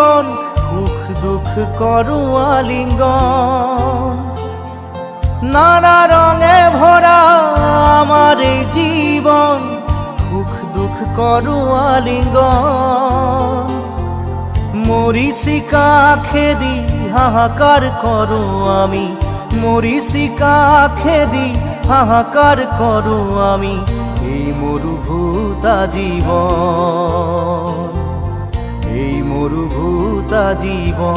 জীবন, সুখ দুঃখ করো আলিঙ্গন। নানা রঙে ভরা আমার এই জীবন, সুখ দুঃখ করো আলিঙ্গন। মরিচিকা খেদি হাহাকার করো আমি, মরিচিকা খেদি হাহাকার করো আমি, এই মরুভূতা জীবন, এই মরুভূতা জীবন।